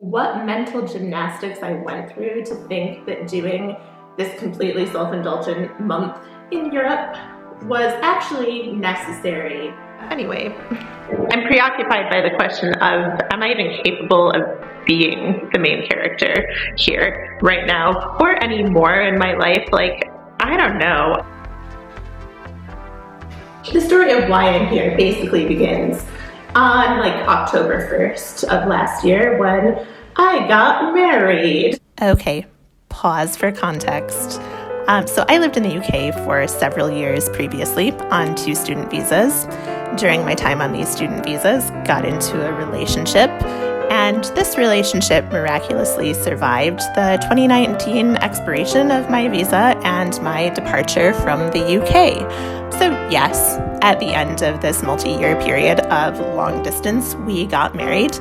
what mental gymnastics I went through to think that doing this completely self-indulgent month in Europe was actually necessary. Anyway, I'm preoccupied by the question of, am I even capable of being the main character here right now or anymore in my life? Like, I don't know. The story of why I'm here basically begins on October 1st of last year when I got married. Okay, pause for context. So I lived in the UK for several years previously on 2 student visas. During my time on these student visas, got into a relationship, and this relationship miraculously survived the 2019 expiration of my visa and my departure from the UK. So yes, at the end of this multi-year period of long distance, we got married.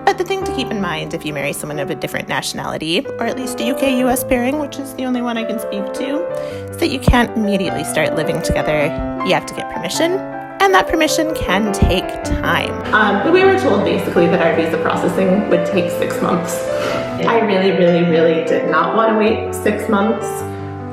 But the thing to keep in mind if you marry someone of a different nationality, or at least a UK-US pairing, which is the only one I can speak to, is that you can't immediately start living together. You have to get permission, and that permission can take time. But we were told basically that our visa processing would take 6 months. I really, really, really did not want to wait 6 months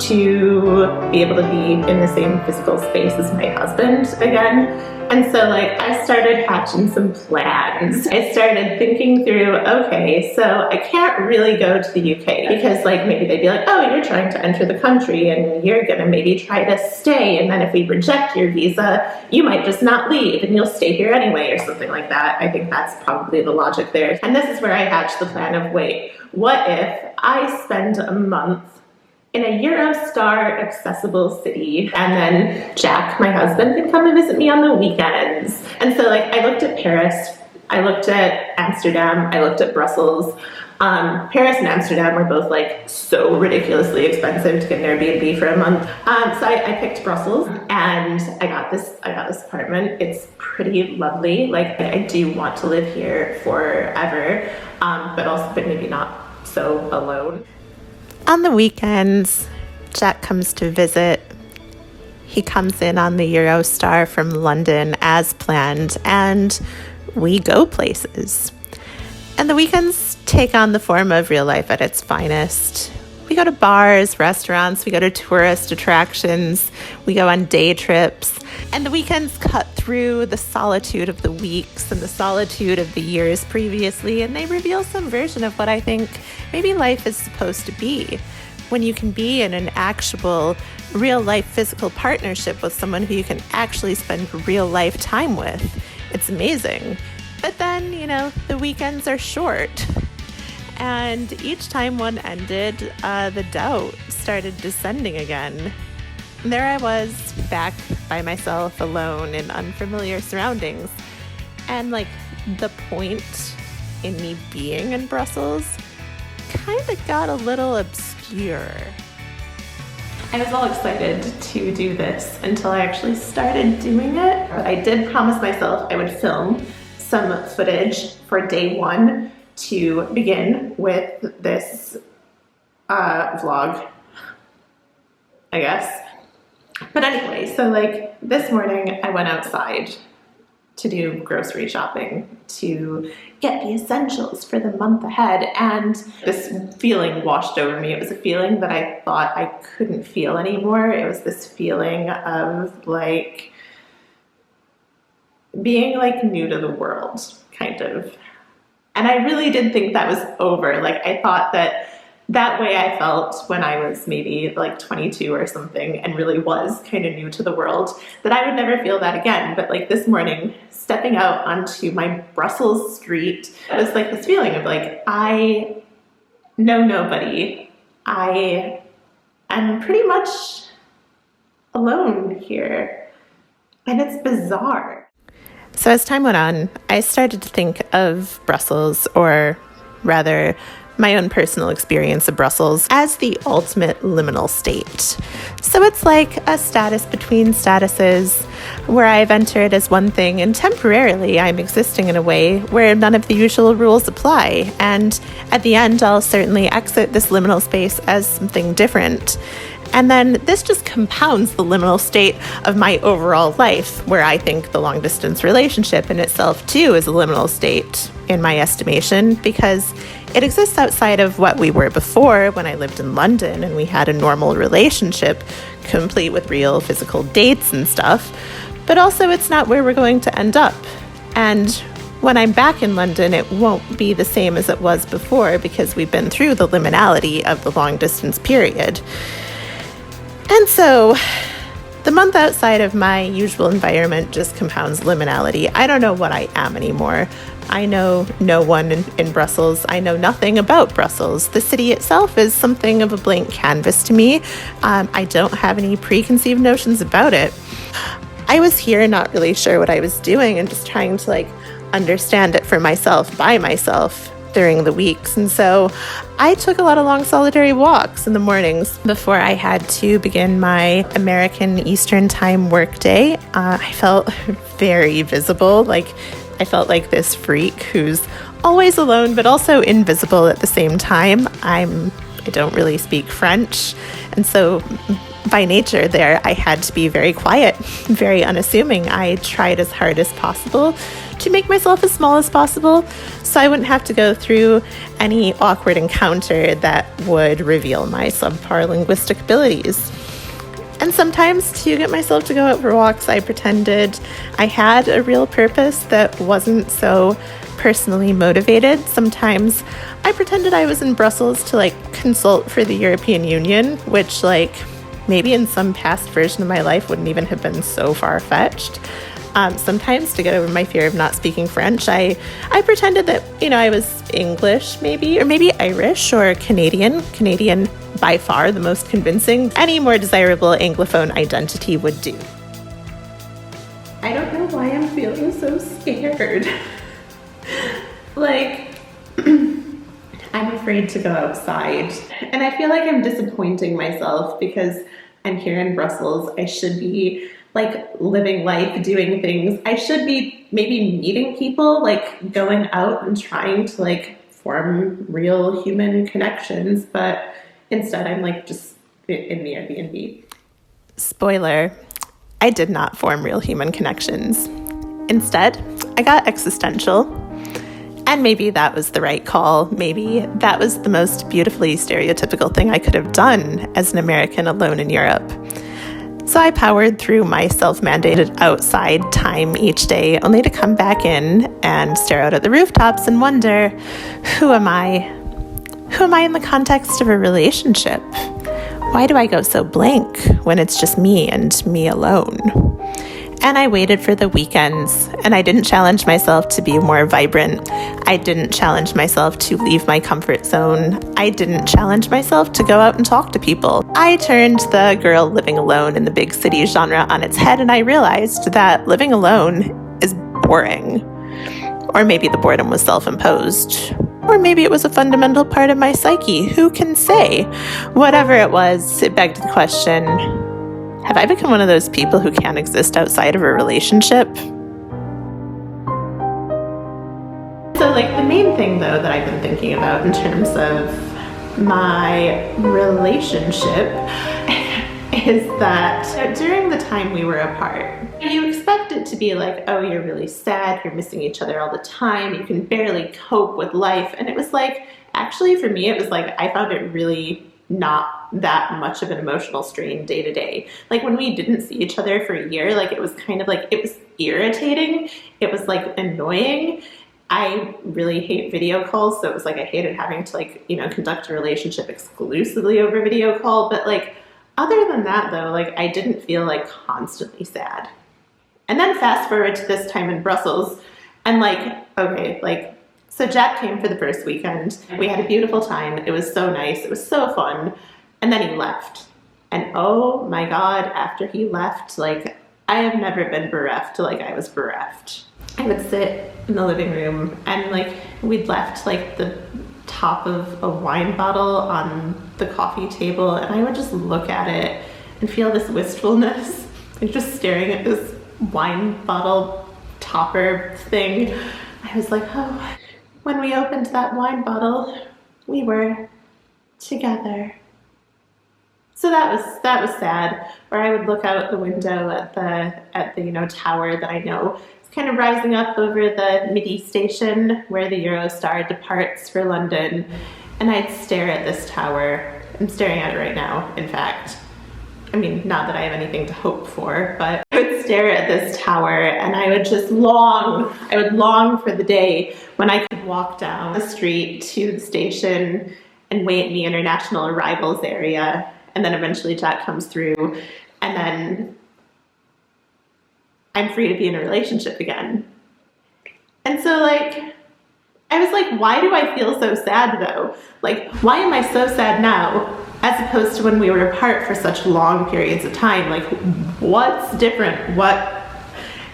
to be able to be in the same physical space as my husband again. And so I started hatching some plans. I started thinking through, okay, so I can't really go to the UK because maybe they'd be like, oh, you're trying to enter the country and you're gonna maybe try to stay, and then if we reject your visa, you might just not leave and you'll stay here anyway or something like that. I think that's probably the logic there. And this is where I hatched the plan of, wait, what if I spend a month in a Eurostar accessible city, and then Jack, my husband, can come and visit me on the weekends. And so I looked at Paris, I looked at Amsterdam, I looked at Brussels. Paris and Amsterdam were both so ridiculously expensive to get an Airbnb for a month. So I picked Brussels, and I got this apartment. It's pretty lovely. I do want to live here forever, but maybe not so alone. On the weekends, Jack comes to visit. He comes in on the Eurostar from London as planned, and we go places. And the weekends take on the form of real life at its finest. We go to bars, restaurants, we go to tourist attractions, we go on day trips, and the weekends cut through the solitude of the weeks and the solitude of the years previously, and they reveal some version of what I think maybe life is supposed to be, when you can be in an actual real life physical partnership with someone who you can actually spend real life time with. It's amazing. But then, the weekends are short. And each time one ended, the doubt started descending again. And there I was, back by myself, alone in unfamiliar surroundings. And the point in me being in Brussels kind of got a little obscure. I was all excited to do this until I actually started doing it. But I did promise myself I would film some footage for day 1 to begin with this vlog, I guess. But anyway, so this morning I went outside to do grocery shopping, to get the essentials for the month ahead, and this feeling washed over me. It was a feeling that I thought I couldn't feel anymore. It was this feeling of being new to the world, kind of. And I really did think that was over. I thought that way I felt when I was maybe 22 or something and really was kind of new to the world, that I would never feel that again. But this morning, stepping out onto my Brussels street, it was this feeling of I know nobody. I am pretty much alone here. And it's bizarre. So as time went on, I started to think of Brussels, or rather my own personal experience of Brussels, as the ultimate liminal state. So it's like a status between statuses, where I've entered as one thing and temporarily I'm existing in a way where none of the usual rules apply. And at the end, I'll certainly exit this liminal space as something different. And then this just compounds the liminal state of my overall life, where I think the long distance relationship in itself too is a liminal state in my estimation, because it exists outside of what we were before when I lived in London and we had a normal relationship complete with real physical dates and stuff. But also it's not where we're going to end up. And when I'm back in London, it won't be the same as it was before because we've been through the liminality of the long distance period. And so the month outside of my usual environment just compounds liminality. I don't know what I am anymore. I know no one in Brussels. I know nothing about Brussels. The city itself is something of a blank canvas to me. I don't have any preconceived notions about it. I was here not really sure what I was doing and just trying to understand it for myself, by myself, during the weeks. And so I took a lot of long solitary walks in the mornings before I had to begin my American Eastern Time workday. I felt very visible. I felt like this freak who's always alone, but also invisible at the same time. I don't really speak French. And so by nature there, I had to be very quiet, very unassuming. I tried as hard as possible to make myself as small as possible so I wouldn't have to go through any awkward encounter that would reveal my subpar linguistic abilities. And sometimes to get myself to go out for walks, I pretended I had a real purpose that wasn't so personally motivated. Sometimes I pretended I was in Brussels to consult for the European Union, which maybe in some past version of my life wouldn't even have been so far-fetched. Sometimes to get over my fear of not speaking French, I pretended that, I was English maybe, or maybe Irish or Canadian. Canadian by far the most convincing. Any more desirable Anglophone identity would do. I don't know why I'm feeling so scared. I'm afraid to go outside. And I feel like I'm disappointing myself because I'm here in Brussels. I should be living life, doing things. I should be maybe meeting people, going out and trying to form real human connections. But instead I'm just in the Airbnb. Spoiler, I did not form real human connections. Instead, I got existential. And maybe that was the right call. Maybe that was the most beautifully stereotypical thing I could have done as an American alone in Europe. So I powered through my self-mandated outside time each day, only to come back in and stare out at the rooftops and wonder, who am I? Who am I in the context of a relationship? Why do I go so blank when it's just me and me alone? And I waited for the weekends, and I didn't challenge myself to be more vibrant. I didn't challenge myself to leave my comfort zone. I didn't challenge myself to go out and talk to people. I turned the girl living alone in the big city genre on its head, and I realized that living alone is boring. Or maybe the boredom was self-imposed. Or maybe it was a fundamental part of my psyche. Who can say? Whatever it was, it begged the question, have I become one of those people who can't exist outside of a relationship? So the main thing though that I've been thinking about in terms of my relationship is that during the time we were apart, you expect it to be oh, you're really sad, you're missing each other all the time, you can barely cope with life. And it was actually for me, it was I found it really not that much of an emotional strain day to day. When we didn't see each other for a year, it was kind of it was irritating. It was annoying. I really hate video calls. So it was I hated having to conduct a relationship exclusively over video call. But other than that though, I didn't feel constantly sad. And then fast forward to this time in Brussels and okay, so Jack came for the first weekend. We had a beautiful time. It was so nice. It was so fun. And then he left. And oh my God, after he left, I have never been bereft like I was bereft. I would sit in the living room and we'd left the top of a wine bottle on the coffee table, and I would just look at it and feel this wistfulness, just staring at this wine bottle topper thing. I was oh, when we opened that wine bottle, we were together. So that was sad. Or I would look out the window at the tower that I know is kind of rising up over the Midi station where the Eurostar departs for London, and I'd stare at this tower. I'm staring at it right now, in fact. I mean, not that I have anything to hope for, but I would stare at this tower and I would long for the day when I could walk down the street to the station and wait in the international arrivals area. And then eventually Jack comes through, and then I'm free to be in a relationship again. And so, like, I was like, why do I feel so sad, though? Like, why am I so sad now, as opposed to when we were apart for such long periods of time? Like, what's different? What?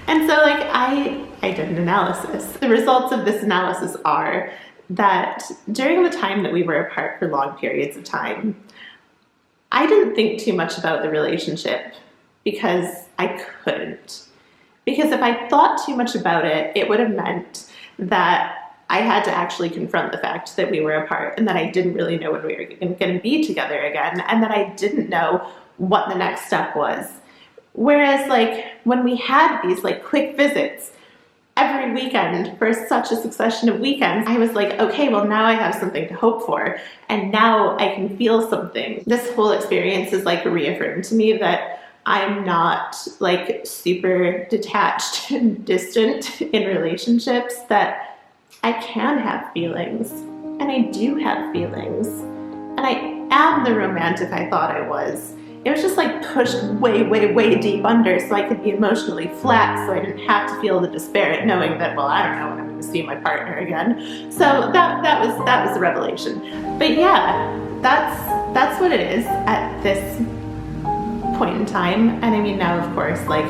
And so, like, I did an analysis. The results of this analysis are that during the time that we were apart for long periods of time, I didn't think too much about the relationship because I couldn't. Because if I thought too much about it, it would have meant that I had to actually confront the fact that we were apart and that I didn't really know when we were going to be together again, and that I didn't know what the next step was. Whereas, like, when we had these, like, quick visits every weekend for such a succession of weekends, I was like, okay, well, now I have something to hope for, and now I can feel something. This whole experience is, like, reaffirmed to me that I'm not, like, super detached and distant in relationships, that I can have feelings, and I do have feelings, and I am the romantic I thought I was. It was just, like, pushed way, way, way deep under so I could be emotionally flat, so I didn't have to feel the despair at knowing that, well, I don't know when I'm going to see my partner again. So that was the revelation. But yeah, that's what it is at this point in time. And I mean, now, of course, like,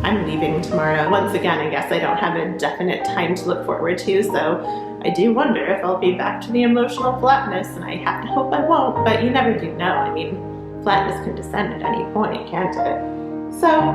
I'm leaving tomorrow. Once again, I guess I don't have a definite time to look forward to, so I do wonder if I'll be back to the emotional flatness, and I have to hope I won't, but you never do know. I mean, flatness can descend at any point, can't it? So,